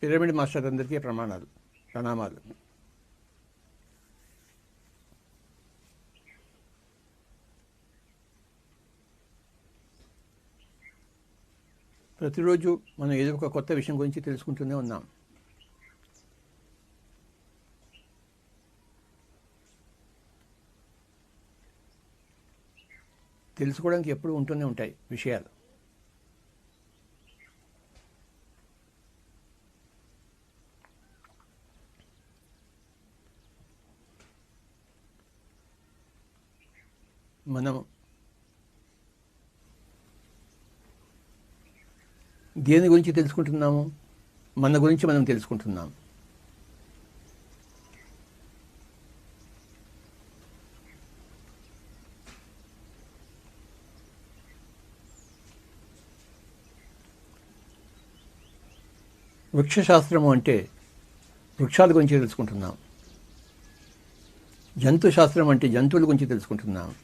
Pyramid master అందరికీ ప్రణామాలు. ప్రతిరోజు మనం ఏదో ఒక కొత్త విషయం గురించి తెలుసుకుంటూనే ఉన్నాం. తెలుసుకోవడానికి ఎప్పుడు ఉంటూనే ఉంటాయి విషయాలు. మనం దేని గురించి తెలుసుకుంటున్నాము? మన గురించి మనం తెలుసుకుంటున్నాం. వృక్షశాస్త్రము అంటే వృక్షాల గురించి తెలుసుకుంటున్నాం. జంతుశాస్త్రం అంటే జంతువుల గురించి తెలుసుకుంటున్నాం.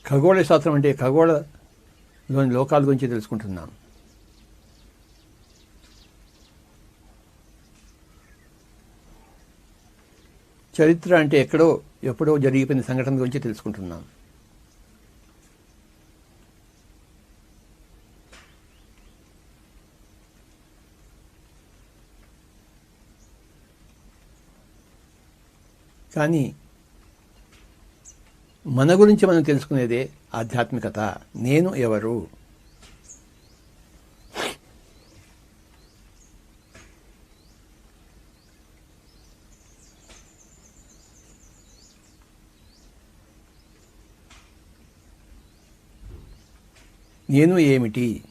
ఖగోళ శాస్త్రం అంటే ఖగోళలోని లోకాల గురించి తెలుసుకుంటున్నాం. చరిత్ర అంటే ఎప్పుడో జరిగిపోయిన సంఘటన గురించి తెలుసుకుంటున్నాం. కానీ మన గురించి మనం తెలుసుకునేదే ఆధ్యాత్మికత. నేను ఎవరు? నేను ఏమిటి?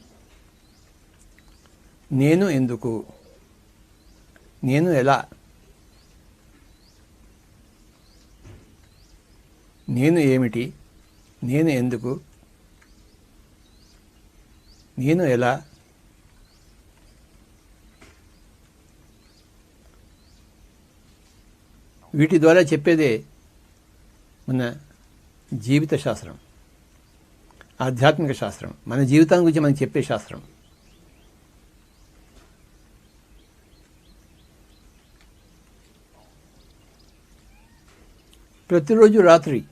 నేను ఎందుకు? నేను ఎలా? నేను ఏమిటి? నేను ఎందుకు? నేను ఎలా? వీటి ద్వారా చెప్పేదే మన జీవిత శాస్త్రం, ఆధ్యాత్మిక శాస్త్రం. మన జీవితం గురించి మనకి చెప్పే శాస్త్రం. ప్రతిరోజు రాత్రి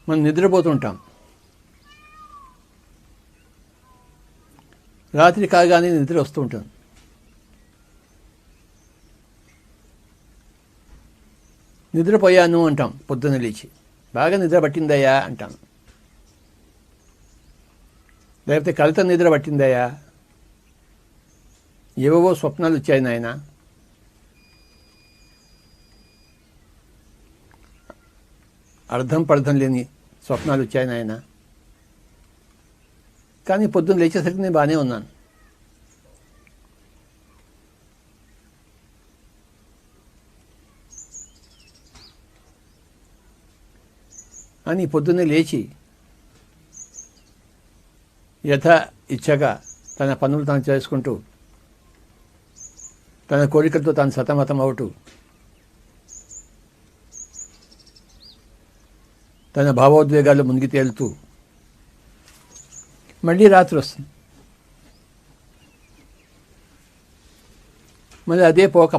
మనం నిద్రపోతుంటాం. రాత్రి కాగానే నిద్ర వస్తూ ఉంటుంది. నిద్రపోయాను అంటాం. పొద్దున్న లేచి బాగా నిద్ర పట్టిందయ్యా అంటాం. లేకపోతే కలత నిద్ర పట్టిందయ్యా, ఏవేవో స్వప్నాలు వచ్చాయి నాయన, అర్థం పర్థం లేని స్వప్నాలు వచ్చాయి నాయన. కానీ పొద్దున్న లేచేసరికి నేను బాగానే ఉన్నాను. అని పొద్దున్నే లేచి ఇచ్చగా తన పనులు తాను చేసుకుంటూ, తన కోరికలతో తాను సతమతం అవుతూ, తన భావోద్వేగాలు మునిగి తేలుతూ మళ్ళీ రాత్రి వస్తుంది. మళ్ళీ అదే పోక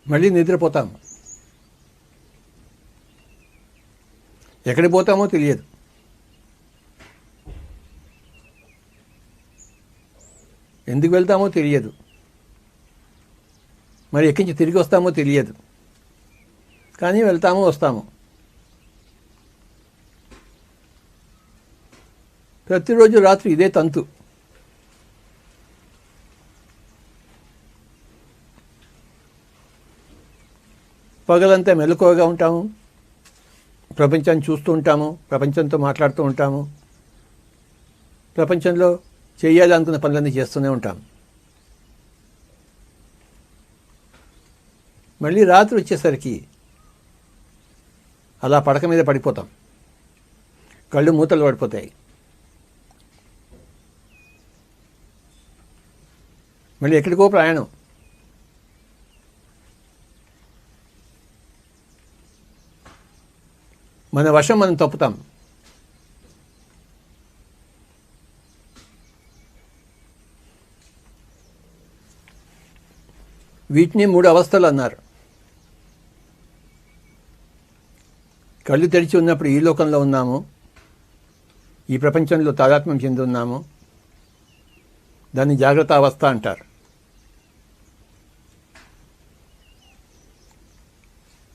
మళ్ళీ నిద్రపోతాము. ఎక్కడికి పోతామో తెలియదు. ఎందుకు వెళ్తామో తెలియదు. మరి ఎక్కడి నుంచి తిరిగి వస్తామో తెలియదు. కానీ వెళ్తాము, వస్తాము. ప్రతిరోజు రాత్రి ఇదే తంతు. పగలంతా మెలకువగా ఉంటాము, ప్రపంచాన్ని చూస్తూ ఉంటాము, ప్రపంచంతో మాట్లాడుతూ ఉంటాము, ప్రపంచంలో చేయాలనుకున్న పనులన్నీ చేస్తూనే ఉంటాం. మళ్ళీ రాత్రి వచ్చేసరికి అలా పడక మీద పడిపోతాం. కళ్ళు మూతలు పడిపోతాయి. మళ్ళీ ఎక్కడికో ప్రయాణం. మన వశం మనం తప్పుతాం. వీటిని 3 అవస్థలు అన్నారు. కళ్ళు తెరిచి ఉన్నప్పుడు ఈ లోకంలో ఉన్నాము, ఈ ప్రపంచంలో తాదాత్మ్యం చెంది ఉన్నాము. దాన్ని జాగ్రత్త అవస్థ అంటారు.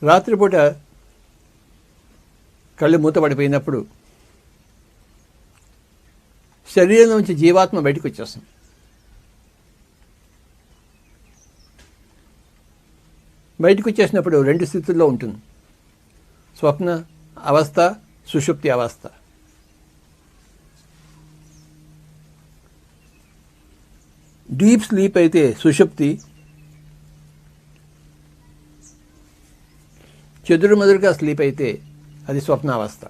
రాత్రిపూట కళ్ళు మూతపడిపోయినప్పుడు శరీరం నుంచి జీవాత్మ బయటకు వచ్చేస్తుంది. బయటకు వచ్చేసినప్పుడు 2 స్థితుల్లో ఉంటుంది: స్వప్న అవస్థ, సుషుప్తి అవస్థ. డీప్ స్లీప్ అయితే సుషుప్తి, చెదురుమదురుగా స్లీప్ అయితే అది స్వప్నావస్థ.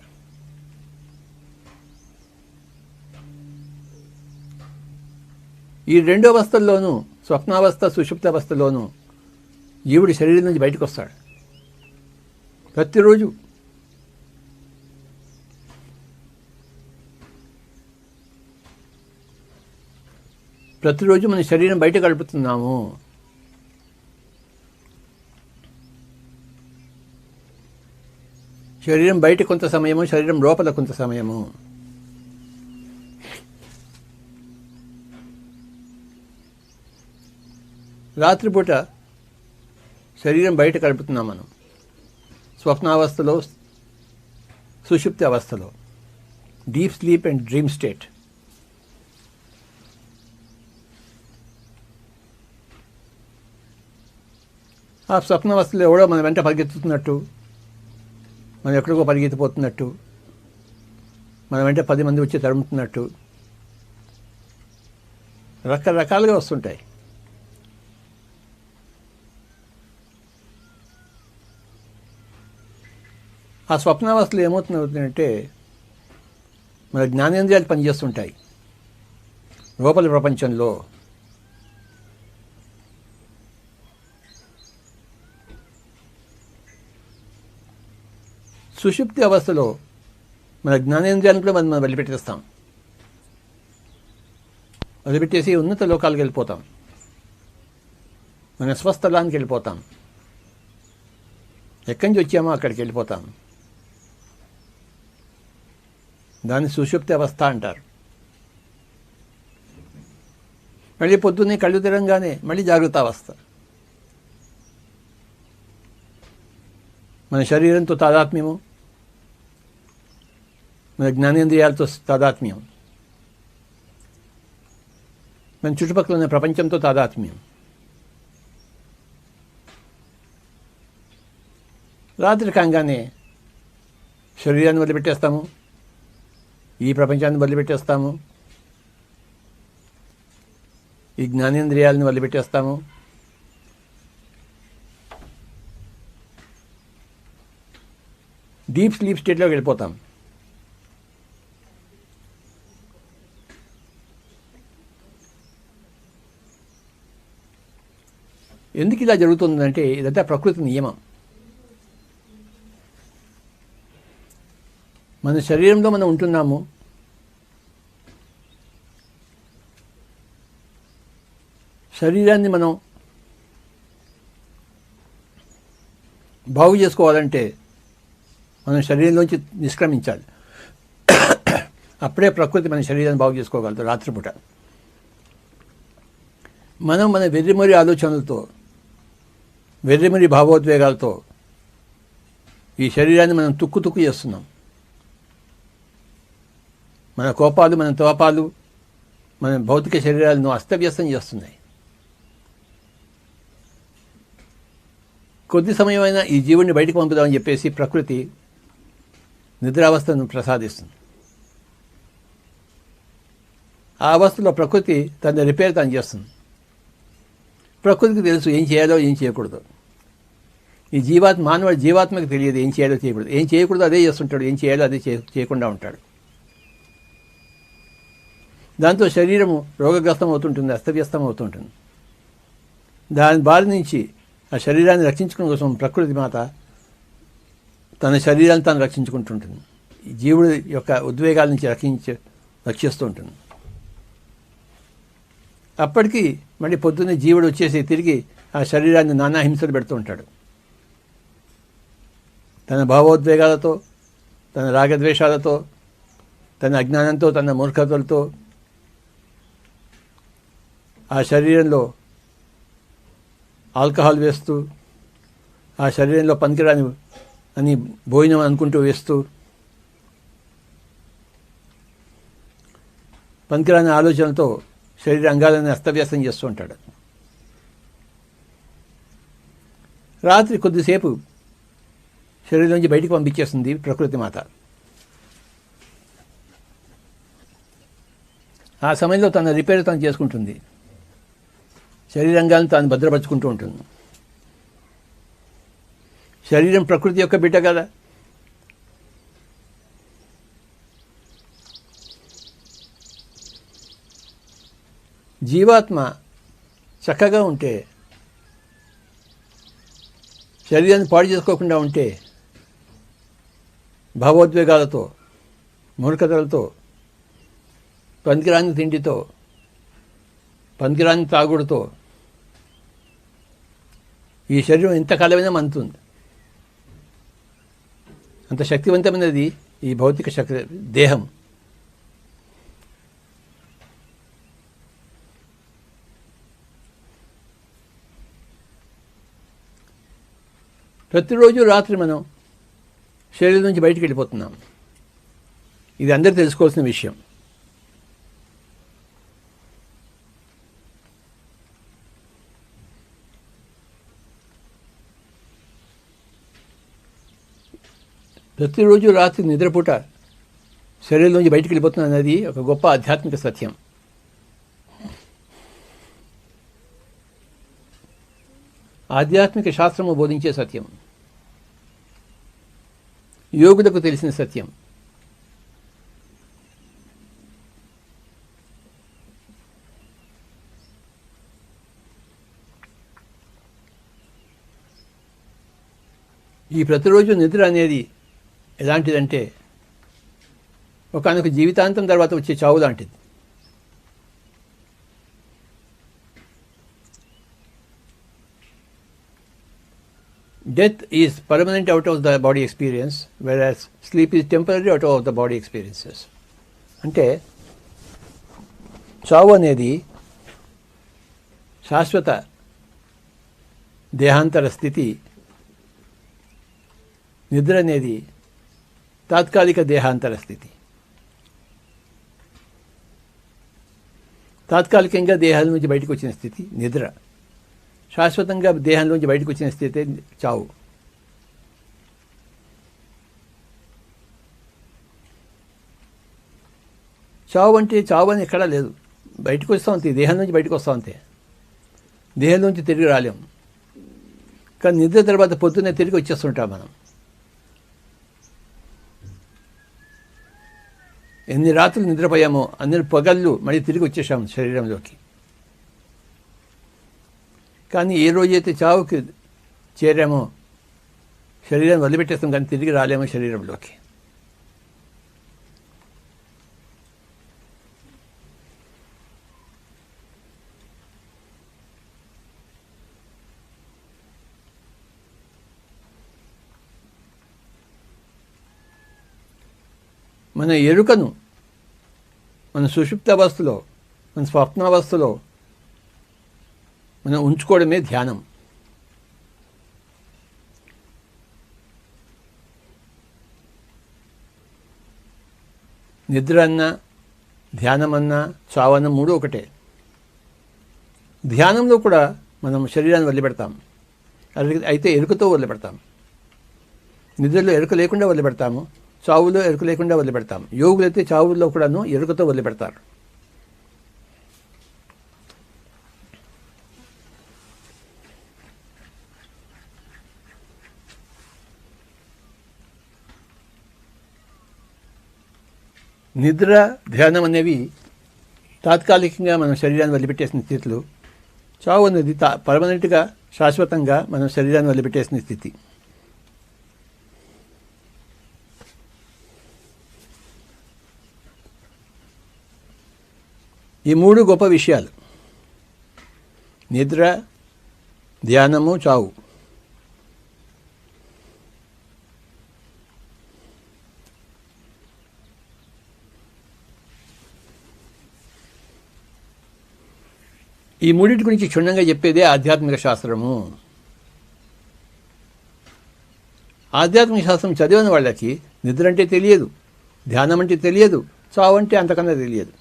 ఈ 2 అవస్థల్లోనూ, స్వప్నావస్థ సుషుప్తావస్థలోనూ జీవుడి శరీరం నుంచి బయటకు వస్తాడు ప్రతిరోజు. ప్రతిరోజు మన శరీరం బయట గడుపుతున్నాము. శరీరం బయట కొంత సమయము, శరీరం లోపల కొంత సమయము. రాత్రిపూట శరీరం బయట గడుపుతున్నాం మనం, స్వప్నావస్థలో, సుషుప్తి అవస్థలో, deep sleep and dream state. ఆ స్వప్నావస్థలో ఎవడో మన వెంట పరిగెత్తుతున్నట్టు, మనం ఎక్కడికో పరిగెత్తిపోతున్నట్టు, మన వెంట 10 మంది వచ్చి తరుముతున్నట్టు రకరకాలుగా వస్తుంటాయి. ఆ స్వప్నావస్థలో ఏమవుతుందంటే మన జ్ఞానేంద్రియాలు పనిచేస్తుంటాయి లోపల ప్రపంచంలో. సుషుప్తి అవస్థలో మన జ్ఞానేంద్రియాలను కూడా మనం వదిలిపెట్టేస్తాం. వదిలిపెట్టేసి ఉన్నత లోకాలకు వెళ్ళిపోతాం, మన స్వస్థలానికి వెళ్ళిపోతాం. ఎక్కడి నుంచి వచ్చామో అక్కడికి వెళ్ళిపోతాం. దాన్ని సుషుప్తి అవస్థ అంటారు. మళ్ళీ పొద్దున్నే కళ్ళు తెరంగానే మళ్ళీ జాగ్రత్త అవస్థ. మన శరీరంతో తాదాత్మ్యము, మన జ్ఞానేంద్రియాలతో తాదాత్మ్యం, మన చుట్టుపక్కల ఉన్న ప్రపంచంతో తాదాత్మ్యం. రాత్రి కాగానే శరీరాన్ని వదిలిపెట్టేస్తాము, ఈ ప్రపంచాన్ని వదిలిపెట్టేస్తాము, ఈ జ్ఞానేంద్రియాలను వదిలిపెట్టేస్తాము. డీప్ స్లీప్ స్టేట్లోకి వెళ్ళిపోతాం. ఎందుకు ఇలా జరుగుతుందంటే ఇదంతా ప్రకృతి నియమం. మన శరీరంలో మనం ఉంటున్నాము, శరీరాన్ని మనం బాగు చేసుకోవాలంటే మనం శరీరంలోంచి నిష్క్రమించాలి. అప్పుడే ప్రకృతి మన శరీరాన్ని బాగు చేసుకోగలదు. రాత్రిపూట మనం మన వెర్రిమరి ఆలోచనలతో, వెర్రిమరి భావోద్వేగాలతో ఈ శరీరాన్ని మనం తుక్కు చేస్తున్నాం. మన కోపాలు, మన తోపాలు మన భౌతిక శరీరాలను అస్తవ్యస్తం చేస్తున్నాయి. కొద్ది సమయమైనా ఈ జీవుడిని బయటకు పంపుదామని చెప్పేసి ప్రకృతి నిద్రావస్థను ప్రసాదిస్తుంది. ఆ అవస్థలో ప్రకృతి తన రిపేర్ తను చేస్తుంది. ప్రకృతికి తెలుసు ఏం చేయాలో ఏం చేయకూడదు. ఈ మానవుడి జీవాత్మకి తెలియదు ఏం చేయాలో చేయకూడదు. ఏం చేయకూడదు అదే చేస్తుంటాడు, ఏం చేయాలో అదే చేయకుండా ఉంటాడు. దాంతో శరీరము రోగగ్రస్తం అవుతుంటుంది, అస్తవ్యస్తం అవుతుంటుంది. దాని బారి నుంచి ఆ శరీరాన్ని రక్షించుకునే కోసం ప్రకృతి మాత తన శరీరాన్ని తాను రక్షించుకుంటుంటుంది. జీవుడి యొక్క ఉద్వేగాల నుంచి రక్షిస్తూ ఉంటుంది. అప్పటికి మళ్ళీ పొద్దున్నే జీవుడు వచ్చేసి తిరిగి ఆ శరీరాన్ని నానా హింసలు పెడుతూ ఉంటాడు. తన భావోద్వేగాలతో, తన రాగద్వేషాలతో, తన అజ్ఞానంతో, తన మూర్ఖతలతో ఆ శరీరంలో ఆల్కహాల్ వేస్తూ, ఆ శరీరంలో పనికిరాని అని భోజనం అనుకుంటూ వేస్తూ, పనికిరాని ఆలోచనలతో శరీర అంగాలను అస్తవ్యస్తం చేస్తూ ఉంటాడు. రాత్రి కొద్దిసేపు శరీరం నుంచి బయటికి పంపించేస్తుంది ప్రకృతి మాత. ఆ సమయంలో తన రిపేర్ తాను చేసుకుంటుంది. శరీరంగాన్ని తాను భద్రపరుచుకుంటూ ఉంటుంది. శరీరం ప్రకృతి యొక్క బిడ్డ కదా. జీవాత్మ చక్కగా ఉంటే, శరీరాన్ని పాడు చేసుకోకుండా ఉంటే, భావోద్వేగాలతో, మూర్ఖతలతో, పనికిరాని తిండితో, పనికిరాని తాగుడుతో ఈ శరీరం ఎంతకాలమైనా మంతుంది. అంత శక్తివంతమైనది ఈ భౌతిక దేహం. ప్రతిరోజు రాత్రి మనం శరీరం నుంచి బయటికి వెళ్ళిపోతున్నాం. ఇది అందరూ తెలుసుకోవాల్సిన విషయం. ప్రతిరోజు రాత్రి నిద్రపూట శరీరం నుంచి బయటికి వెళ్ళిపోతున్నాం అనేది ఒక గొప్ప ఆధ్యాత్మిక సత్యం. ఆధ్యాత్మిక శాస్త్రము బోధించే సత్యం, యోగులకు తెలిసిన సత్యం. ఈ ప్రతిరోజు నిద్ర అనేది ఎలాంటిదంటే ఒకనొక జీవితాంతం తర్వాత వచ్చే చావు లాంటిది. Death is permanent out of the body experience, whereas sleep is temporary out of the body experiences. అంటే చావు అనేది శాశ్వత దేహాంతర స్థితి, నిద్ర అనేది తాత్కాలిక దేహాంతర స్థితి. తాత్కాలికంగా దేహాల నుంచి బయటకు వచ్చిన స్థితి నిద్ర, శాశ్వతంగా దేహంలోంచి బయటకు వచ్చిన స్థితి చావు. చావు అంటే చావు అని ఎక్కడా లేదు. బయటకు వస్తాం అంతే, దేహం నుంచి బయటకు వస్తాం అంతే. దేహంలోంచి తిరిగి రాలేం. కానీ నిద్ర తర్వాత పొద్దున్నే తిరిగి వచ్చేస్తుంటాం మనం. ఎన్ని రాత్రులు నిద్రపోయామో అన్ని పగళ్ళు మళ్ళీ తిరిగి వచ్చేసాము శరీరంలోకి. కానీ ఏ రోజైతే చావుకి చేరామో శరీరం వదిలిపెట్టేస్తాం, కానీ తిరిగి రాలేమో శరీరంలోకి. మన ఎరుకను మన సుషుప్తావస్థలో, మన స్వప్నావస్థలో మనం ఉంచుకోవడమే ధ్యానం. నిద్ర అన్నా, ధ్యానం అన్నా, చావన్న మూడు ఒకటే. ధ్యానంలో కూడా మనం శరీరాన్ని వదిలిపెడతాం, అయితే ఎరుకతో వదిలిపెడతాం. నిద్రలో ఎరుక లేకుండా వదిలిపెడతాము, చావులో ఎరుక లేకుండా వదిలిపెడతాము. యోగులైతే చావుల్లో కూడాను ఎరుకతో వదిలిపెడతారు. నిద్ర, ధ్యానం అనేవి తాత్కాలికంగా మనం శరీరాన్ని వదిలిపెట్టేసిన స్థితులు. చావు అనేది పర్మనెంట్గా, శాశ్వతంగా మనం శరీరాన్ని వదిలిపెట్టేసిన స్థితి. ఈ మూడు గొప్ప విషయాలు: నిద్ర, ధ్యానము, చావు. ఈ మూడింటి గురించి క్షుణ్ణంగా చెప్పేదే ఆధ్యాత్మిక శాస్త్రము. ఆధ్యాత్మిక శాస్త్రం చదివిన వాళ్ళకి నిద్ర అంటే తెలియదు, ధ్యానం అంటే తెలియదు, చావు అంటే అంతకన్నా తెలియదు.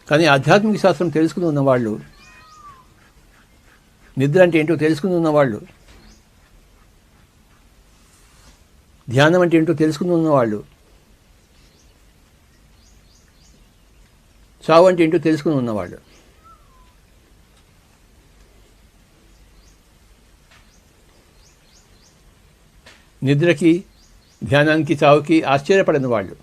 కానీ ఆధ్యాత్మిక శాస్త్రం తెలుసుకుని ఉన్నవాళ్ళు, నిద్ర అంటే ఏంటో తెలుసుకుని ఉన్నవాళ్ళు, ధ్యానం అంటే ఏంటో తెలుసుకుని ఉన్నవాళ్ళు, చావు అంటే ఏంటో తెలుసుకుని ఉన్నవాళ్ళు. నిద్రకి, ధ్యానానికి, చావుకి ఆశ్చర్యపడని వాళ్ళు.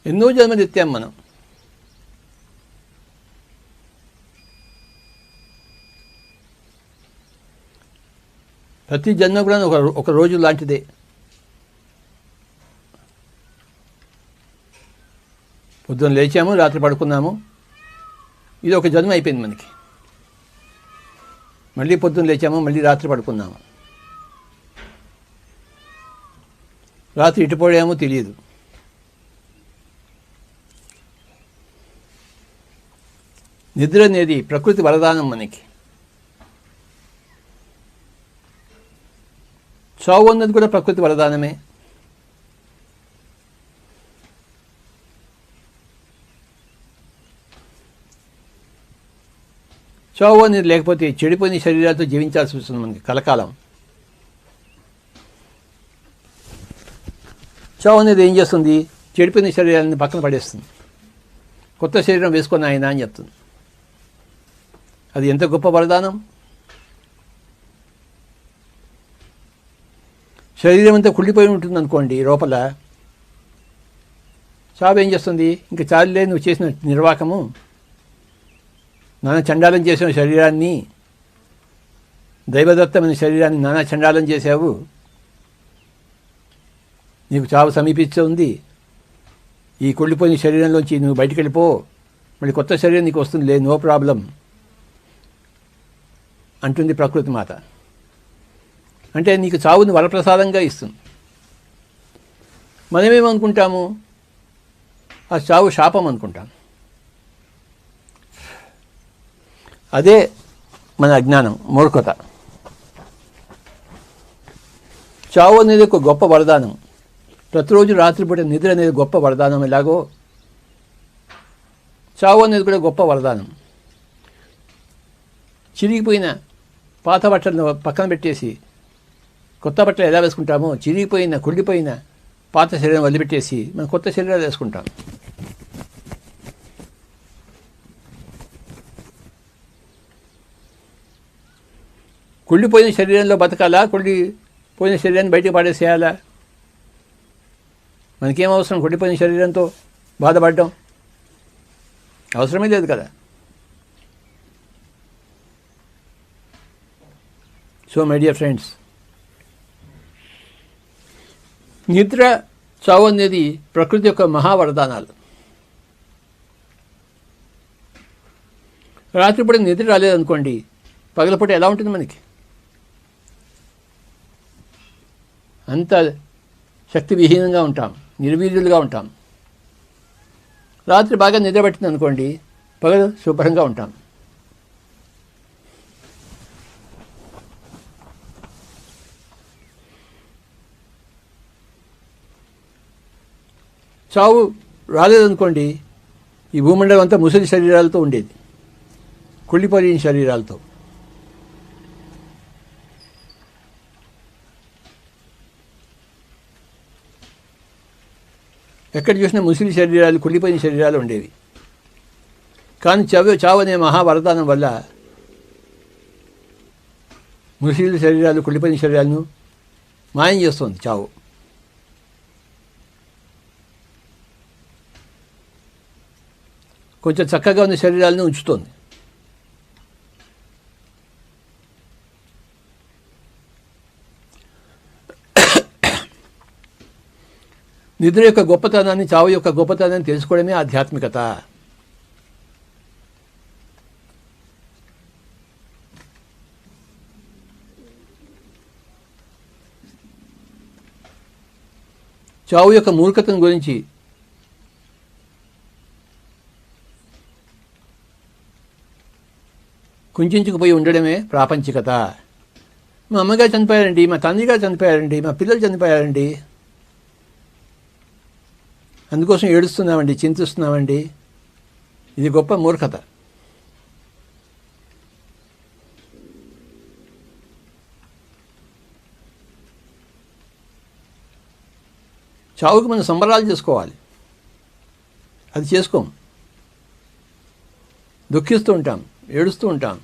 ఎన్నో జన్మలు ఎత్తాం మనం. ప్రతి జన్మ కూడా ఒక రోజు లాంటిదే. పొద్దున్న లేచాము, రాత్రి పడుకున్నాము, ఇది ఒక జన్మ అయిపోయింది మనకి. మళ్ళీ పొద్దున్న లేచాము, మళ్ళీ రాత్రి పడుకున్నాము. రాత్రి ఇటుపోయామో తెలియదు. నిద్ర అనేది ప్రకృతి వరదానం మనకి. చావు అన్నది కూడా ప్రకృతి వరదానమే. చావు అనేది లేకపోతే చెడిపోయిన శరీరాలతో జీవించాల్సి వస్తుంది మనకి కలకాలం. చావు అనేది ఏం చేస్తుంది? చెడిపోయిన శరీరాన్ని పక్కన పడేస్తుంది. కొత్త శరీరం వేసుకొని ఆయన అని చెప్తుంది. అది ఎంత గొప్ప వరదానం! శరీరం అంతా కుళ్ళిపోయి ఉంటుంది అనుకోండి, లోపల చావు ఏం చేస్తుంది? ఇంకా చాలులే, నువ్వు చేసిన నిర్వాకము, నానా చండాలం చేసిన శరీరాన్ని, దైవదత్తమైన శరీరాన్ని నానా చండాలం చేశావు, నీకు చావు సమీపిస్తుంది, ఈ కుళ్ళిపోయిన శరీరంలోంచి నువ్వు బయటికి వెళ్ళిపో, మళ్ళీ కొత్త శరీరం నీకు వస్తుంది, నో ప్రాబ్లం అంటుంది ప్రకృతి మాత. అంటే నీకు చావుని వరప్రసాదంగా ఇస్తుంది. మనమేమనుకుంటాము? ఆ చావు శాపం అనుకుంటాం. అదే మన అజ్ఞానం, మూర్ఖత. చావు అనేది ఒక గొప్ప వరదానం. ప్రతిరోజు రాత్రిపూట నిద్ర అనేది గొప్ప వరదానం. ఎలాగో చావు అనేది కూడా గొప్ప వరదానం. చిరిగిపోయిన పాత బట్టలను పక్కన పెట్టేసి కొత్త బట్టలు ఎలా వేసుకుంటామో, చిరిగిపోయిన కుళ్ళిపోయిన పాత శరీరం వదిలిపెట్టేసి మనం కొత్త శరీరాలు వేసుకుంటాం. కుళ్ళిపోయిన శరీరంలో బతకాలా, కుళ్ళిపోయిన శరీరాన్ని బయటకు పాడేసేయాలా? మనకేం అవసరం కుళ్ళిపోయిన శరీరంతో బాధపడడం? అవసరమే లేదు కదా. సో మై డియర్ ఫ్రెండ్స్, నిద్ర, చావు అనేది ప్రకృతి యొక్క మహావరదానాలు. రాత్రిపూట నిద్ర రాలేదనుకోండి, పగలపూట ఎలా ఉంటుంది మనకి? అంత శక్తి విహీనంగా ఉంటాం, నిర్వీర్యులుగా ఉంటాం. రాత్రి బాగా నిద్ర పట్టింది అనుకోండి, పగలు శుభ్రంగా ఉంటాం. చావు రాలేదనుకోండి, ఈ భూమండలం అంతా ముసలి శరీరాలతో ఉండేది, కుళ్ళిపోయిన శరీరాలతో. ఎక్కడ చూసినా ముసలి శరీరాలు, కుళ్ళిపోయిన శరీరాలు ఉండేవి. కానీ చావు అనే మహావరదానం వల్ల ముసిలి శరీరాలు, కుళ్ళిపోయిన శరీరాలను మాయం చేస్తుంది చావు. కొంచెం చక్కగా ఉన్న శరీరాలను ఉంచుతోంది. నిద్ర యొక్క గొప్పతనాన్ని, చావు యొక్క గొప్పతనాన్ని తెలుసుకోవడమే ఆధ్యాత్మికత. చావు యొక్క మూర్ఖతను గురించి కుంచుకుపోయి ఉండడమే ప్రాపంచికత. మా అమ్మగారు చనిపోయారండి, మా తండ్రి గారు చనిపోయారండి, మా పిల్లలు చనిపోయారండి, అందుకోసం ఏడుస్తున్నామండి, చింతిస్తున్నామండి. ఇది గొప్ప మూర్ఖత. చావుకు మనం సంబరాలు చేసుకోవాలి, అది చేసుకోం. దుఃఖిస్తూ ఉంటాం, ఏడుస్తూ ఉంటాం.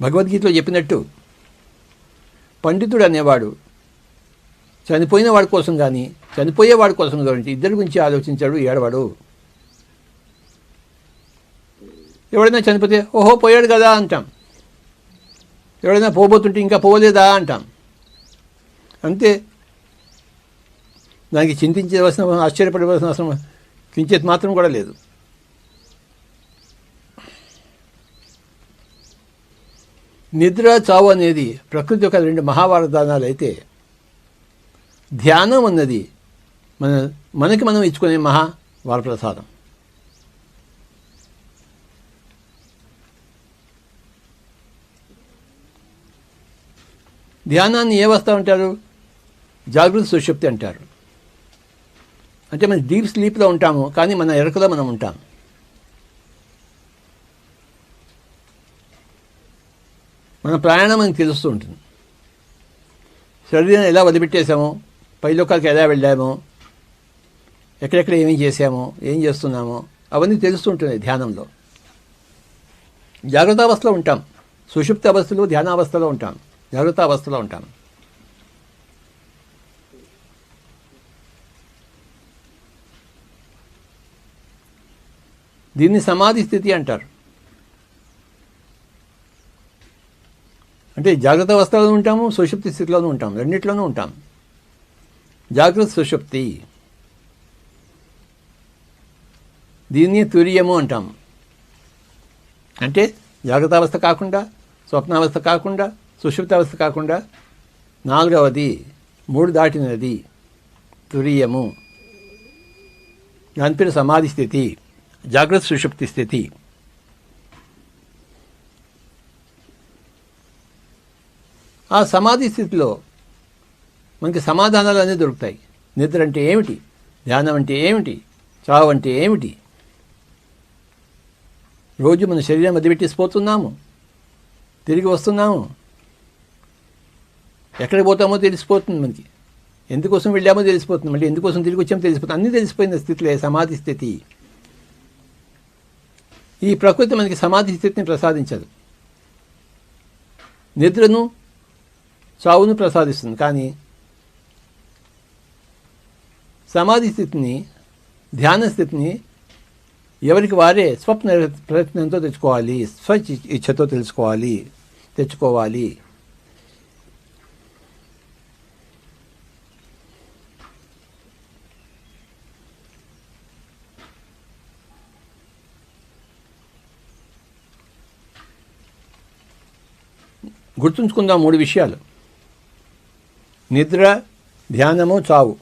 భగవద్గీతలో చెప్పినట్టు పండితుడు అనేవాడు చనిపోయిన వాడి కోసం కానీ చనిపోయేవాడి కోసం కానీ ఇద్దరి గురించి ఆలోచించాడు, ఏడవాడు. ఎవడైనా చనిపోతే ఓహో పోయాడు కదా అంటాం, ఎవడైనా పోబోతుంటే ఇంకా పోలేదా అంటాం. అంతే. దానికి చింతించవలసిన, ఆశ్చర్యపడవలసిన అవసరం కించేది మాత్రం కూడా లేదు. నిద్ర, చావు అనేది ప్రకృతి యొక్క రెండు మహావరదానాలు అయితే, ధ్యానం అన్నది మనకి మనం ఇచ్చుకునే మహా వరప్రసాదం. ధ్యానాన్ని ఏ అవస్థ అంటారు? జాగృత సుషుప్తి అంటారు. అంటే మనం డీప్ స్లీప్లో ఉంటాము, కానీ మన ఎరుకలో మనం ఉంటాం. మన ప్రయాణం మనకు తెలుస్తూ ఉంటుంది. శరీరాన్ని ఎలా వదిలిపెట్టేసామో, పైలోకాలకు ఎలా వెళ్ళామో, ఎక్కడెక్కడ ఏమేం చేసామో, ఏం చేస్తున్నామో అవన్నీ తెలుస్తుంటుంది ధ్యానంలో. జాగ్రత్త అవస్థలో ఉంటాం, సుషుప్తి అవస్థలో, ధ్యానావస్థలో ఉంటాం, జాగ్రత్త అవస్థలో ఉంటాం. దీన్ని సమాధి స్థితి అంటారు. అంటే జాగ్రత్త అవస్థలోనూ ఉంటాము, సుషుప్తి స్థితిలోనూ ఉంటాం, రెండిట్లోనూ ఉంటాం. జాగ్రత్త సుషుప్తి, దీన్ని తురియము అంటాం. అంటే జాగ్రత్త అవస్థ కాకుండా, స్వప్నావస్థ కాకుండా, సుషుప్తి అవస్థ కాకుండా, నాలుగవది 3 దాటినది తురియము. దాని పేరు సమాధి స్థితి, జాగ్రత్త సుషుప్తి స్థితి. ఆ సమాధి స్థితిలో మనకి సమాధానాలు అన్నీ దొరుకుతాయి. నిద్ర అంటే ఏమిటి, ధ్యానం అంటే ఏమిటి, చావు అంటే ఏమిటి. రోజు మన శరీరం వదిలిపెట్టేసిపోతున్నాము, తిరిగి వస్తున్నాము, ఎక్కడికి పోతామో తెలిసిపోతుంది మనకి, ఎందుకోసం వెళ్ళామో తెలిసిపోతుంది, మళ్ళీ ఎందుకోసం తిరిగి వచ్చామో తెలిసిపోతుంది, అన్నీ తెలిసిపోయిన స్థితిలే సమాధి స్థితి. ఈ ప్రకృతి మనకి సమాధి స్థితిని ప్రసాదించదు, నిద్రను చావును ప్రసాదిస్తుంది. కానీ సమాధి స్థితిని, ధ్యాన స్థితిని ఎవరికి వారే స్వప్న ప్రయత్నంతో తెచ్చుకోవాలి, స్వ ఇచ్ఛతో తెచ్చుకోవాలి. గుర్తుంచుకుందాం 3 విషయాలు: నిద్ర, ధ్యానము, చావు.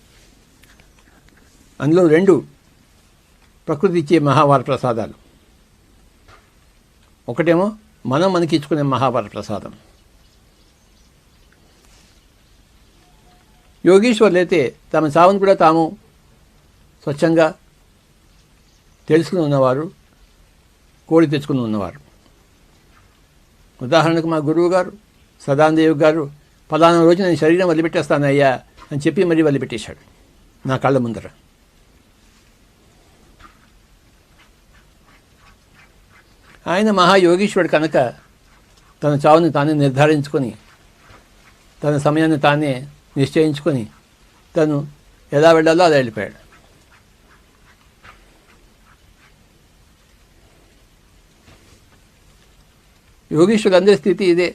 అందులో 2 ప్రకృతి ఇచ్చే మహావార ప్రసాదాలు. ఒకటేమో మనం మనకి ఇచ్చుకునే మహావార ప్రసాదం. యోగీశ్వర్లు అయితే తమ చావును కూడా తాము స్వచ్ఛంగా తెలుసుకుని ఉన్నవారు, కోడి తెచ్చుకుని ఉన్నవారు. ఉదాహరణకు మా గురువు గారు సదానందేవ్ గారు ఫలానా రోజు నేను శరీరం వదిలిపెట్టేస్తానయ్యా అని చెప్పి మరీ వదిలిపెట్టేశాడు నా కళ్ళ ముందర. ఆయన మహాయోగీశ్వరుడు కనుక తన చావుని తానే నిర్ధారించుకొని తన సమయాన్ని తానే నిశ్చయించుకొని తను ఎలా వెళ్ళాలో అలా వెళ్ళిపోయాడు. యోగీశ్వరులందరి స్థితి ఇదే.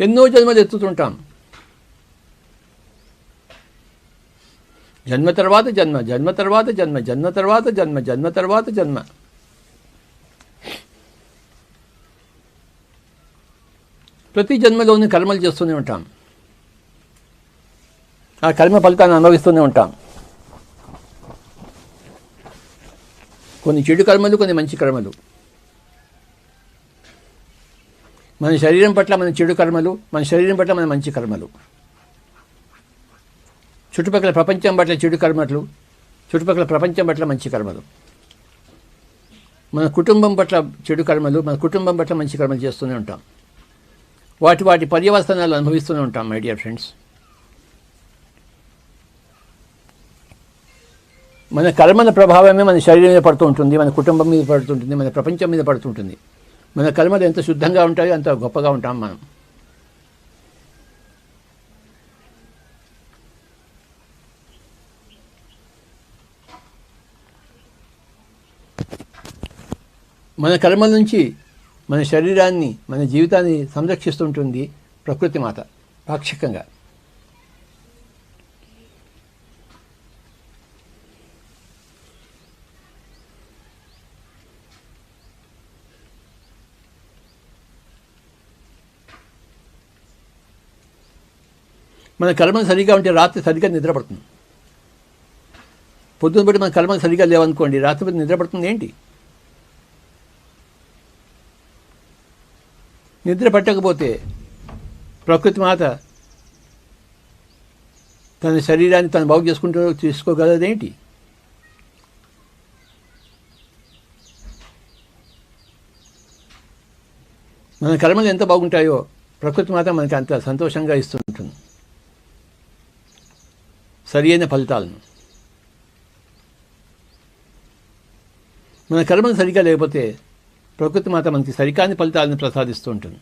ఎన్నో జన్మలు ఎత్తుతుంటాం. జన్మ తర్వాత జన్మ, జన్మ తర్వాత జన్మ, జన్మ తర్వాత జన్మ, జన్మ తర్వాత జన్మ. ప్రతి జన్మలోని కర్మలు చేస్తూనే ఉంటాం. ఆ కర్మ ఫలితాన్ని అనుభవిస్తూనే ఉంటాం. కొన్ని చెడు కర్మలు, కొన్ని మంచి కర్మలు. మన శరీరం పట్ల మన చెడు కర్మలు, మన శరీరం పట్ల మన మంచి కర్మలు. చుట్టుపక్కల ప్రపంచం పట్ల చెడు కర్మలు, చుట్టుపక్కల ప్రపంచం పట్ల మంచి కర్మలు. మన కుటుంబం పట్ల చెడు కర్మలు, మన కుటుంబం పట్ల మంచి కర్మలు చేస్తూనే ఉంటాం. వాటి పర్యవసనాలు అనుభవిస్తూనే ఉంటాం. మై డియర్ ఫ్రెండ్స్, మన కర్మల ప్రభావమే మన శరీరం మీద పడుతూ ఉంటుంది, మన కుటుంబం మీద పడుతుంటుంది, మన ప్రపంచం మీద పడుతుంటుంది. మన కర్మలు ఎంత శుద్ధంగా ఉంటాయో అంత గొప్పగా ఉంటాం మనం. మన కర్మల నుంచి మన శరీరాన్ని, మన జీవితాన్ని సంరక్షిస్తుంటుంది ప్రకృతి మాత పాక్షికంగా. మన కర్మలు సరిగా ఉంటే రాత్రి సరిగ్గా నిద్రపడుతుంది. పొద్దున బట్టి మన కర్మలు సరిగా లేవనుకోండి, రాత్రి నిద్రపడుతుంది ఏంటి? నిద్ర పట్టకపోతే ప్రకృతి మాత తన శరీరాన్ని తను బాగు తీసుకోగలదేంటి? మన కర్మలు ఎంత బాగుంటాయో ప్రకృతి మాత మనకి అంత సంతోషంగా ఇస్తుంటుంది సరి అయిన ఫలితాలను. మన కర్మలు సరిగా లేకపోతే ప్రకృతి మాత మనకి సరికాని ఫలితాలను ప్రసాదిస్తూ ఉంటుంది.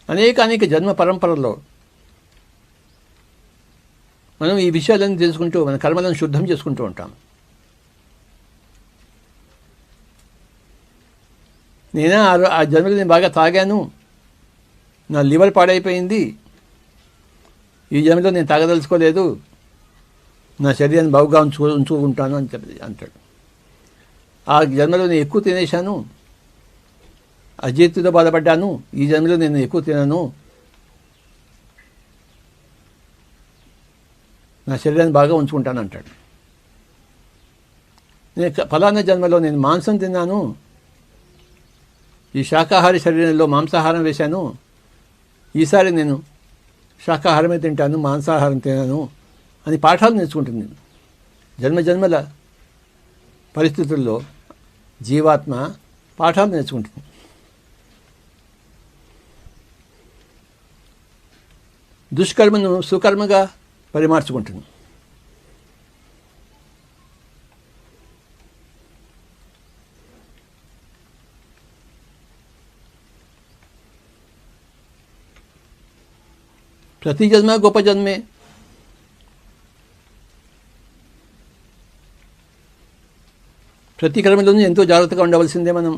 అనేక జన్మ పరంపరలో మనం ఈ విషయాలన్నీ తెలుసుకుంటూ మన కర్మలను శుద్ధం చేసుకుంటూ ఉంటాం. నేనే ఆ జన్మలో నేను బాగా తాగాను, నా లివర్ పాడైపోయింది, ఈ జన్మలో నేను తాగదలుచుకోలేదు, నా శరీరాన్ని బాగుగా ఉంచుకుంటాను అని చెప్పి అంటాడు. ఆ జన్మలో నేను ఎక్కువ తినేశాను, అజీర్తితో బాధపడ్డాను, ఈ జన్మలో నేను ఎక్కువ తినను, నా శరీరాన్ని బాగా ఉంచుకుంటాను అంటాడు. నేను ఫలానా జన్మలో నేను మాంసం తిన్నాను, ఈ శాకాహారి శరీరంలో మాంసాహారం వేశాను, ఈసారి నేను శాకాహారమే తింటాను, మాంసాహారం తినాను అని పాఠాలు నేర్చుకుంటుంది. జన్మజన్మల పరిస్థితుల్లో జీవాత్మ పాఠాలు నేర్చుకుంటుంది. దుష్కర్మను సుకర్మగా పరిమార్చుకుంటుంది. ప్రతి జన్మ గొప్ప జన్మే. ప్రతి కర్మలోనూ ఎంతో జాగ్రత్తగా ఉండవలసిందే మనం.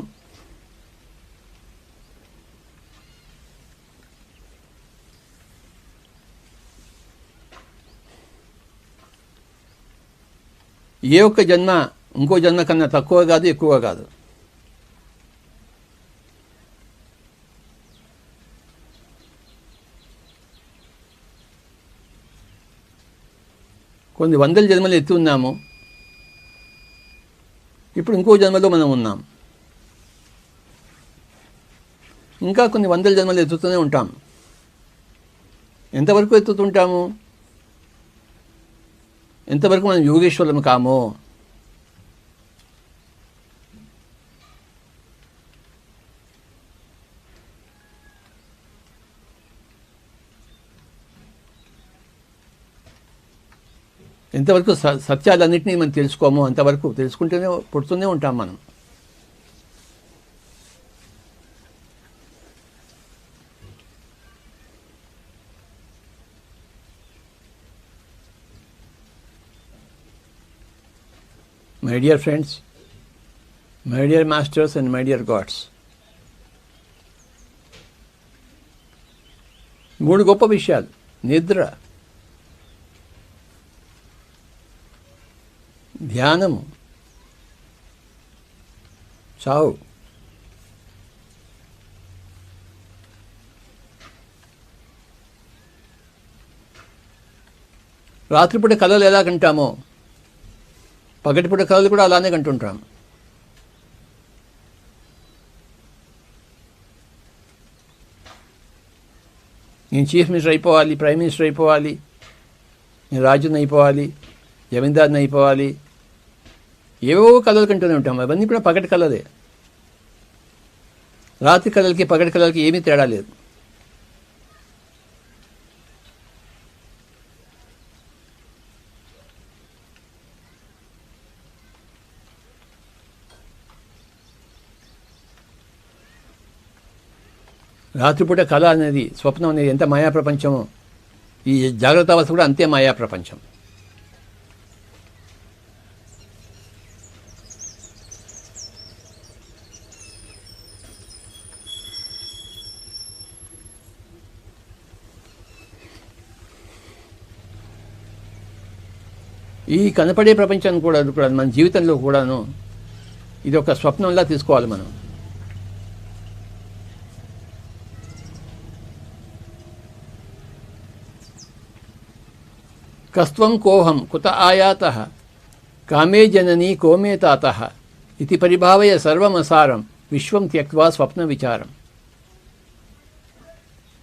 ఏ ఒక్క జన్మ ఇంకో జన్మ కన్నా తక్కువ కాదు, ఎక్కువ కాదు. కొన్ని వందల జన్మలు ఎత్తి ఉన్నాము, ఇప్పుడు ఇంకో జన్మలో మనం ఉన్నాం. ఇంకా కొన్ని వందల జన్మలు ఎత్తుతూనే ఉంటాం. ఎంతవరకు ఎత్తుతుంటాము? ఎంతవరకు మనం యోగేశ్వరులం కామో. ఎంతవరకు సత్యాలన్నింటినీ మనం తెలుసుకోమో అంతవరకు తెలుసుకుంటూనే పుడుతూనే ఉంటాం మనం. My dear friends, my dear masters and my dear gods, 3 గొప్ప విషయాలు: నిద్ర, ధ్యానము, చావు. రాత్రిపూట కళలు ఎలా కంటామో పగటిపూట కళలు కూడా అలానే కంటుంటాం. నేను చీఫ్ మినిస్టర్ అయిపోవాలి, ప్రైమ్ మినిస్టర్ అయిపోవాలి, నేను రాజుని అయిపోవాలి, జమీందారుని అయిపోవాలి, ఏవో కళలు కంటూనే ఉంటాం. అవన్నీ కూడా పగటి కళలే. రాత్రి కళలకి పగటి కళలకి ఏమీ తేడా లేదు. రాత్రిపూట కళ అనేది, స్వప్నం అనేది ఎంత మాయా ప్రపంచమో ఈ జాగ్రత్త అవస్థ కూడా అంతే మాయా ప్రపంచం. ఈ కనపడే ప్రపంచాన్ని కూడా మన జీవితంలో కూడాను ఇది ఒక స్వప్నంలా తీసుకోవాలి మనం. కస్త్వం కోహం కుత ఆయాతః కామే జననీ కోమే తాతః ఇతి పరిభావయ సర్వమసారం విశ్వం త్యక్వా స్వప్న విచారం.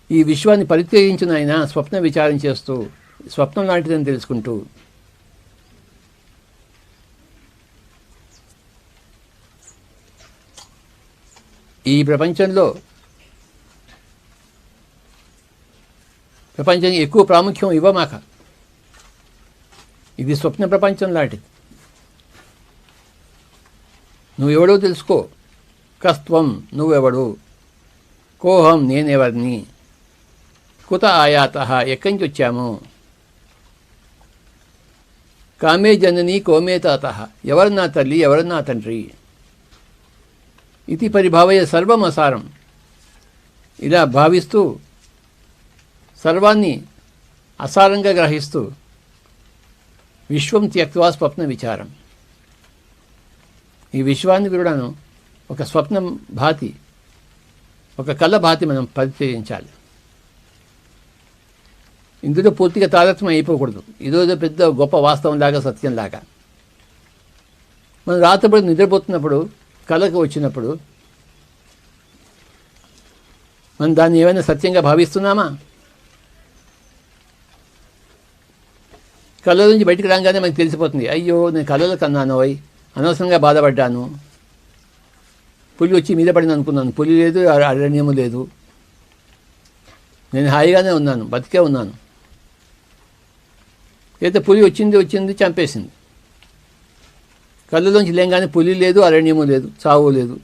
ఈ విశ్వాన్ని పరిత్యజించిన ఆయన స్వప్న విచారం చేస్తూ స్వప్నం లాంటిదని తెలుసుకుంటూ ఈ ప్రపంచానికి ఎక్కువ ప్రాముఖ్యం ఇవ్వమాక. ఇది స్వప్న ప్రపంచం లాంటిది. నువ్వెవడో తెలుసుకో. కస్త్వం, నువ్వెవడు. కోహం, నేనెవరిని. కుత ఆయాతః, ఎక్కడి నుంచి వచ్చాము. కామే జనని కోమే తాతః, ఎవరు నా తల్లి, ఎవరు నా తండ్రి. ఇది పరిభావయ సర్వమసారం, ఇలా భావిస్తూ సర్వాన్ని అసారంగా గ్రహిస్తూ విశ్వం త్యక్వా స్వప్న విచారం. ఈ విశ్వాన్ని కూడాను ఒక స్వప్నం భాతి, ఒక కళ భాతి మనం పరిత్యజించాలి. ఇందులో పూర్తిగా తారతమ్యం అయిపోకూడదు. ఇదేదో పెద్ద గొప్ప వాస్తవంలాగా, సత్యంలాగా. మనం రాత్రిపూట నిద్రపోతున్నప్పుడు కళకు వచ్చినప్పుడు మనం దాన్ని ఏమైనా సత్యంగా భావిస్తున్నామా? కళల నుంచి బయటికి రాగానే మనకు తెలిసిపోతుంది, అయ్యో నేను కళలు కన్నాను, అనవసరంగా బాధపడ్డాను, పులి వచ్చి మీద పడింది అనుకున్నాను. పులి లేదు, అరణ్యము లేదు, నేను హాయిగానే ఉన్నాను, బతికే ఉన్నాను. అయితే పులి వచ్చింది చంపేసింది. కళ్ళలోంచి లేంగానే పులి లేదు, అరణ్యము లేదు, చావు లేదు.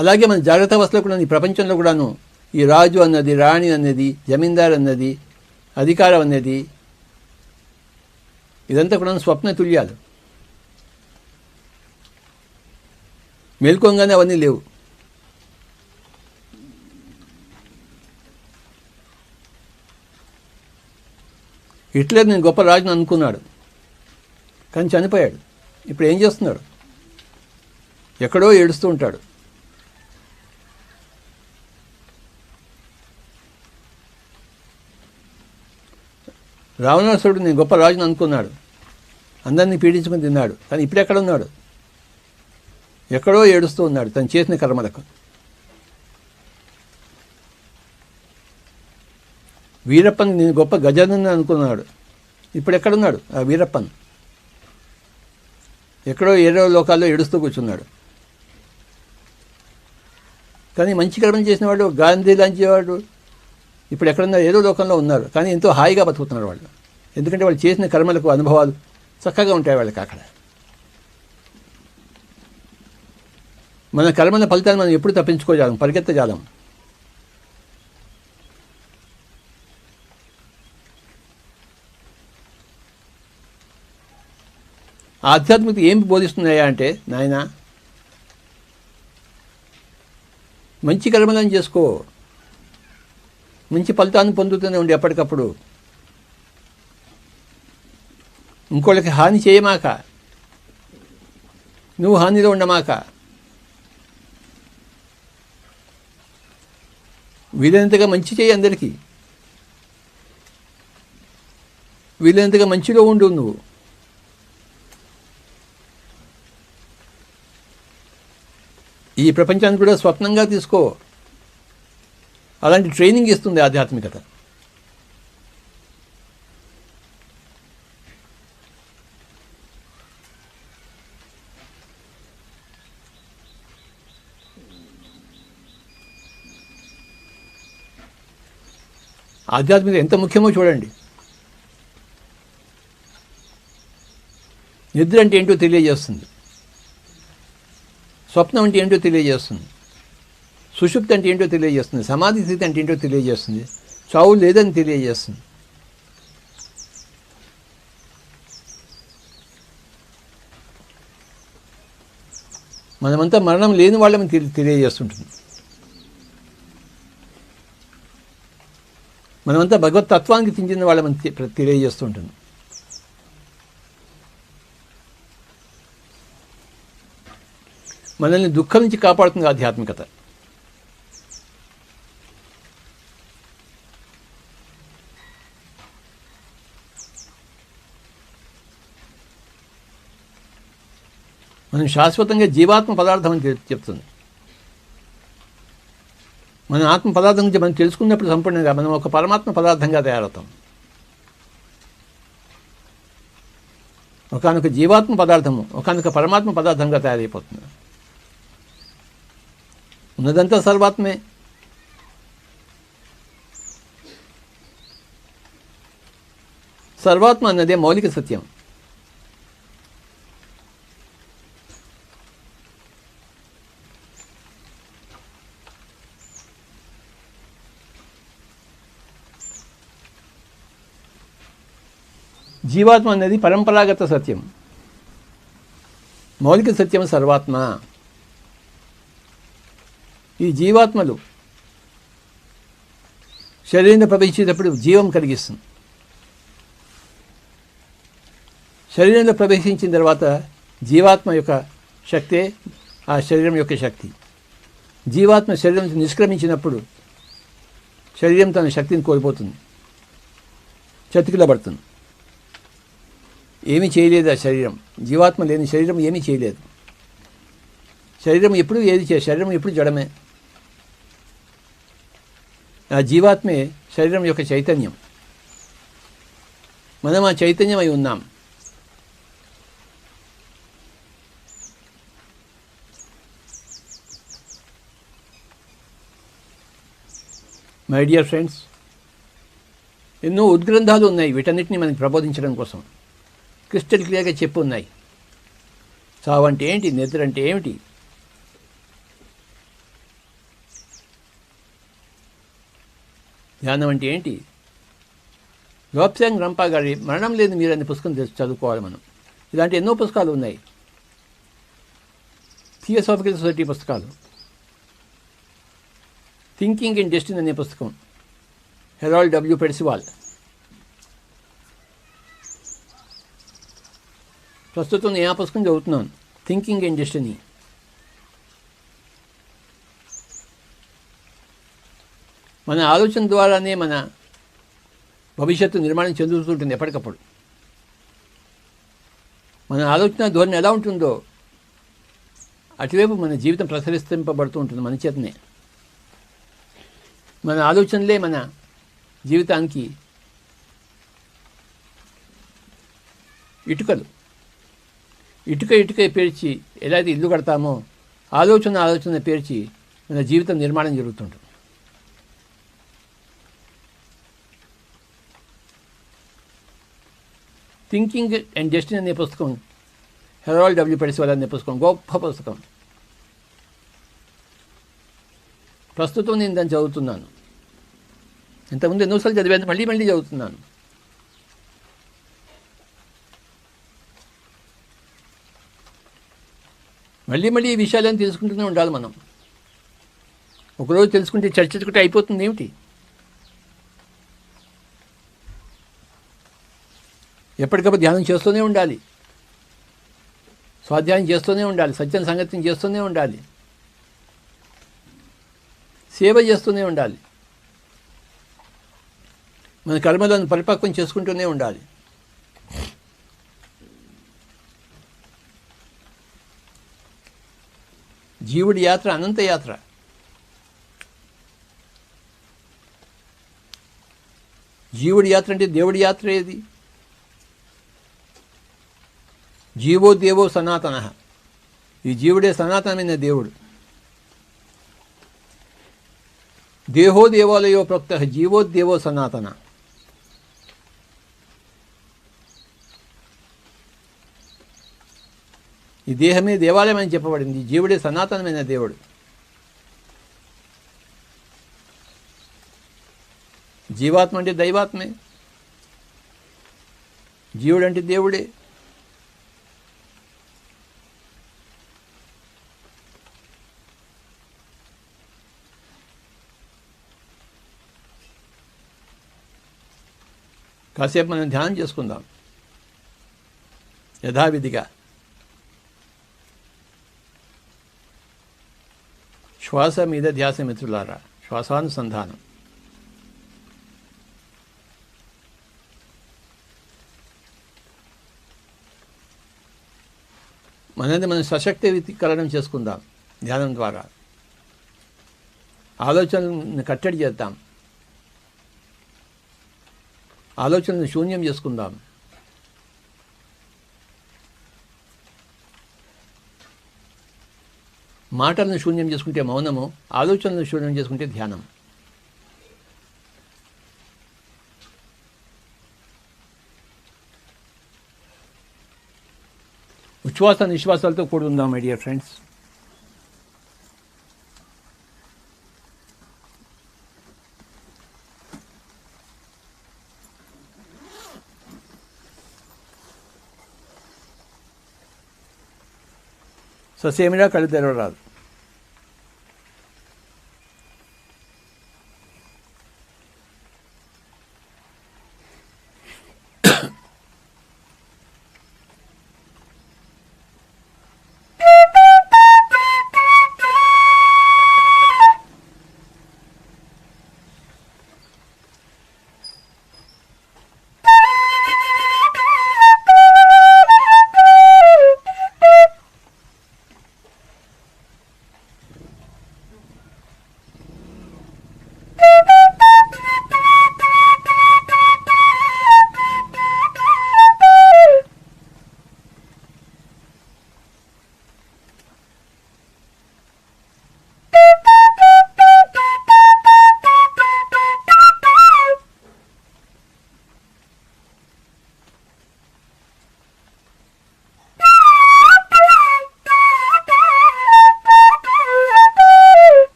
అలాగే మన జాగ్రత్త అవస్థలో కూడా, ఈ ప్రపంచంలో కూడాను ఈ రాజు అన్నది, రాణి అన్నది, జమీందారు అన్నది, అధికారం అన్నది, ఇదంతా కూడా స్వప్న తుల్యాలు. మేల్కోగానే అవన్నీ లేవు. హిట్లర్ నేను గొప్ప రాజుని అనుకున్నాడు, కానీ చనిపోయాడు. ఇప్పుడు ఏం చేస్తున్నాడు? ఎక్కడో ఏడుస్తూ ఉంటాడు. రావణాసురుడు నేను గొప్ప రాజుని అనుకున్నాడు, అందరినీ పీడించుకుని తిన్నాడు. కానీ ఇప్పుడు ఎక్కడున్నాడు? ఎక్కడో ఏడుస్తూ ఉన్నాడు తను చేసిన కర్మలకు. వీరప్పన్ నేను గొప్ప గజానని అనుకున్నాడు, ఇప్పుడు ఎక్కడున్నాడు ఆ వీరప్పన్? ఎక్కడో ఏడో లోకాల్లో ఏడుస్తూ కూర్చున్నాడు. కానీ మంచి కర్మలు చేసిన వాడు, గాంధీ లాంటి వాడు ఇప్పుడు ఎక్కడున్నారు? ఏదో లోకంలో ఉన్నారు, కానీ ఎంతో హాయిగా బతుకుతున్నారు వాళ్ళు. ఎందుకంటే వాళ్ళు చేసిన కర్మలకు అనుభవాలు చక్కగా ఉంటాయి వాళ్ళకి అక్కడ. మన కర్మల ఫలితాన్ని మనం ఎప్పుడు తప్పించుకోజాలం, పరిగెత్తజాలం. ఆధ్యాత్మికత ఏం బోధిస్తున్నాయా అంటే, నాయన మంచి కర్మలను చేసుకో, మంచి ఫలితాన్ని పొందుతూనే ఉండి ఎప్పటికప్పుడు. ఇంకోళ్ళకి హాని చేయమాక, నువ్వు హానిలో ఉండమాక. వీలైనంతగా మంచి చేయి అందరికీ, వీలైనంతగా మంచిలో ఉండు నువ్వు. ఈ ప్రపంచాన్ని కూడా స్వప్నంగా తీసుకో. అలాంటి ట్రైనింగ్ ఇస్తుంది ఆధ్యాత్మికత. ఆధ్యాత్మికత ఎంత ముఖ్యమో చూడండి. నిద్ర అంటే ఏంటో తెలియజేస్తుంది, స్వప్నం అంటే ఏంటో తెలియజేస్తుంది, సుషుప్తి అంటే ఏంటో తెలియజేస్తుంది, సమాధి స్థితి అంటే ఏంటో తెలియజేస్తుంది, చావు లేదని తెలియజేస్తుంది. మనమంతా మరణం లేని వాళ్ళని తెలియజేస్తుంటుంది. మనమంతా భగవత్ తత్వానికి చెందిన వాళ్ళని తెలియజేస్తుంటుంది. మనల్ని దుఃఖం నుంచి కాపాడుతుంది ఆధ్యాత్మికత. మనం శాశ్వతంగా జీవాత్మ పదార్థం అని చెప్తుంది. మన ఆత్మ పదార్థం గురించి మనం తెలుసుకున్నప్పుడు సంపూర్ణంగా మనం ఒక పరమాత్మ పదార్థంగా తయారవుతాం. ఒకనొక జీవాత్మ పదార్థము ఒకనొక పరమాత్మ పదార్థంగా తయారైపోతుంది. ఉన్నదంతా సర్వాత్మే. సర్వాత్మ అన్నదే మౌలిక సత్యం. జీవాత్మ అనేది పరంపరాగత సత్యం, మౌలిక సత్యం సర్వాత్మ. ఈ జీవాత్మలు శరీరంలో ప్రవేశించేటప్పుడు జీవం కలిగిస్తుంది. శరీరంలో ప్రవేశించిన తర్వాత జీవాత్మ యొక్క శక్తే ఆ శరీరం యొక్క శక్తి. జీవాత్మ శరీరం నుంచి నిష్క్రమించినప్పుడు శరీరం తన శక్తిని కోల్పోతుంది, చతికిలబడుతుంది. ఏమీ చేయలేదు ఆ శరీరం. జీవాత్మ లేని శరీరం ఏమీ చేయలేదు. శరీరం ఎప్పుడు శరీరం ఎప్పుడు జడమే. ఆ జీవాత్మే శరీరం యొక్క చైతన్యం. మనం ఆ చైతన్యం అయి ఉన్నాం. మై డియర్ ఫ్రెండ్స్, ఎన్నో ఉద్గ్రంథాలు ఉన్నాయి వీటన్నిటిని మనకి ప్రబోధించడం కోసం. క్రిస్టల్ క్లియర్గా చెప్పు ఉన్నాయి. చావు అంటే ఏంటి, నిద్ర అంటే ఏమిటి, ధ్యానం అంటే ఏంటి. లోప్సాంగ్ రంపా గారి మరణం లేదు మీరు అనే పుస్తకం చదువుకోవాలి మనం. ఇలాంటి ఎన్నో పుస్తకాలు ఉన్నాయి. థియోసాఫికల్ సొసైటీ పుస్తకాలు, థింకింగ్ ఇన్ డెస్టినీ అనే పుస్తకం హెరాల్డ్ డబ్ల్యూ పెర్సివాల్. ప్రస్తుతం నేను ఆ పుస్తకం చదువుతున్నాను, థింకింగ్ ఇన్ డెస్టినీ. మన ఆలోచన ద్వారానే మన భవిష్యత్తు నిర్మాణం చెందుతుంటుంది ఎప్పటికప్పుడు. మన ఆలోచన ధోరణి ఎలా ఉంటుందో అటువైపు మన జీవితం ప్రసరిస్తుంపబడుతూ ఉంటుంది మన చేతనే. మన ఆలోచనలే మన జీవితానికి ఇటుకలు. ఇటుక పేర్చి ఎలా అయితే ఇల్లు కడతామో ఆలోచన పేర్చి మన జీవితం నిర్మాణం జరుగుతుంటుంది. థింకింగ్ అండ్ డెస్టినీ అనే పుస్తకం హెరాల్డ్ డబ్ల్యూ పెర్సివాల్ అనే పుస్తకం గొప్ప పుస్తకం. ప్రస్తుతం నేను దాన్ని చదువుతున్నాను. ఇంతకుముందు ఎన్నోసార్లు చదివాను, మళ్ళీ చదువుతున్నాను. మళ్ళీ ఈ విషయాలను తెలుసుకుంటూనే ఉండాలి మనం. ఒకరోజు తెలుసుకుంటే చర్చించుకుంటే అయిపోతుంది ఏమిటి? ఎప్పటికప్పుడు ధ్యానం చేస్తూనే ఉండాలి, స్వాధ్యాయం చేస్తూనే ఉండాలి, సత్యం సంగతిని చేస్తూనే ఉండాలి, సేవ చేస్తూనే ఉండాలి, మన కర్మలను పరిపక్వం చేసుకుంటూనే ఉండాలి. జీవుడి యాత్ర అనంత యాత్ర. జీవుడి యాత్ర అంటే దేవుడి యాత్ర ఏది? జీవో దేవో సనాతన. ఈ జీవుడే సనాతనమైన దేవుడు. దేహో దేవాలయో ప్రోక్త జీవోదేవో సనాతన. ఈ దేహమే దేవాలయం అని చెప్పబడింది. జీవుడే సనాతనమైన దేవుడు. జీవాత్మ అంటే దైవాత్మే, జీవుడు అంటే దేవుడే. కాసేపు మనం ధ్యానం చేసుకుందాం యథావిధిగా. శ్వాస మీద ధ్యాస మిత్రులారా, శ్వాసానుసంధానం. మనది మనం సశక్తీకరణం చేసుకుందాం ధ్యానం ద్వారా. ఆలోచనలను కట్టడి చేద్దాం, ఆలోచనలను శూన్యం చేసుకుందాం. మాటలను శూన్యం చేసుకుంటే మౌనము, ఆలోచనలను శూన్యం చేసుకుంటే ధ్యానం. ఉచ్ఛ్వాస నిశ్వాసాలతో కూడి ఉందాం మై డియర్ ఫ్రెండ్స్. ససేమిరా కళ్ళు తెరవరాదు.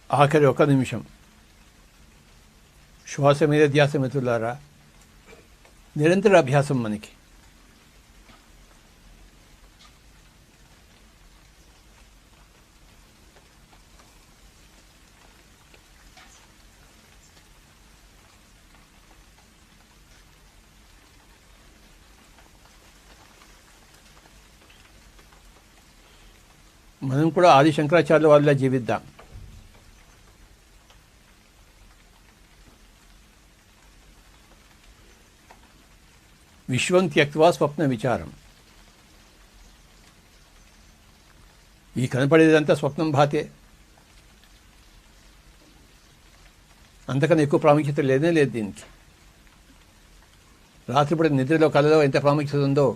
ఆఖరి 1 నిమిషం శ్వాస మీద ధ్యాస మిత్రులారా. నిరంతర అభ్యాసం మనకి. మనం కూడా ఆది శంకరాచార్యుల వాళ్ళ జీవిద్దాం. విశ్వం త్యక్త్వా స్వప్న విచారం. ఈ కనపడేదంతా స్వప్నం భాతే. అంతకన్నా ఎక్కువ ప్రాముఖ్యత లేదే లేదు దీనికి. రాత్రిపూట నిద్రలో కళలో ఎంత ప్రాముఖ్యత ఉందో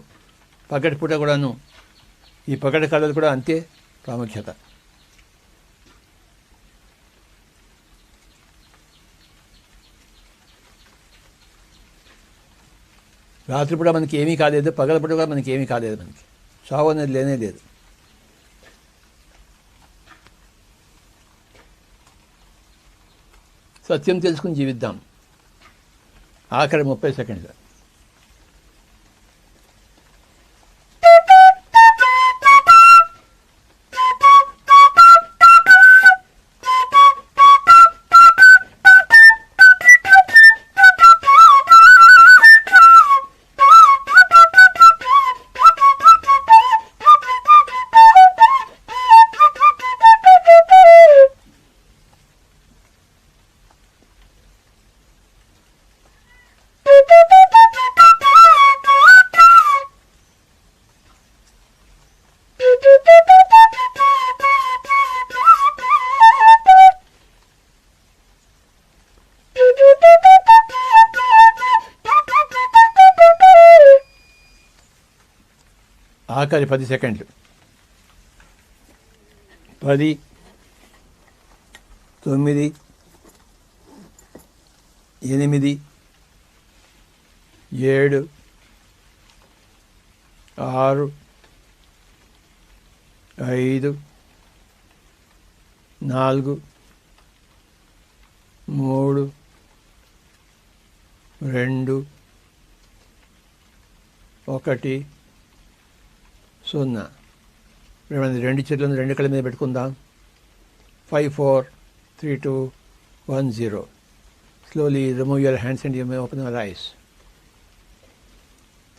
పగటిపూట కూడాను ఈ పగటి కళలు కూడా అంతే ప్రాముఖ్యత. రాత్రిపూట మనకి ఏమీ కాలేదు, పగలపూట కూడా మనకి ఏమీ కాలేదు. మనకి చావు అనేది లేనే లేదు. సత్యం తెలుసుకుని జీవిద్దాం. ఆఖరి 30 సెకండ్లు. ఆఖరి 10 సెకండ్లు. 10, 9, 8, 7, 6, 5, 4, 3, 2, 1, 0. 2 చేతులను 2 కళ్ళ మీద పెట్టుకుందాం. 5, 4, 3, 2, 1, 0. Slowly remove your hands and you may open your eyes.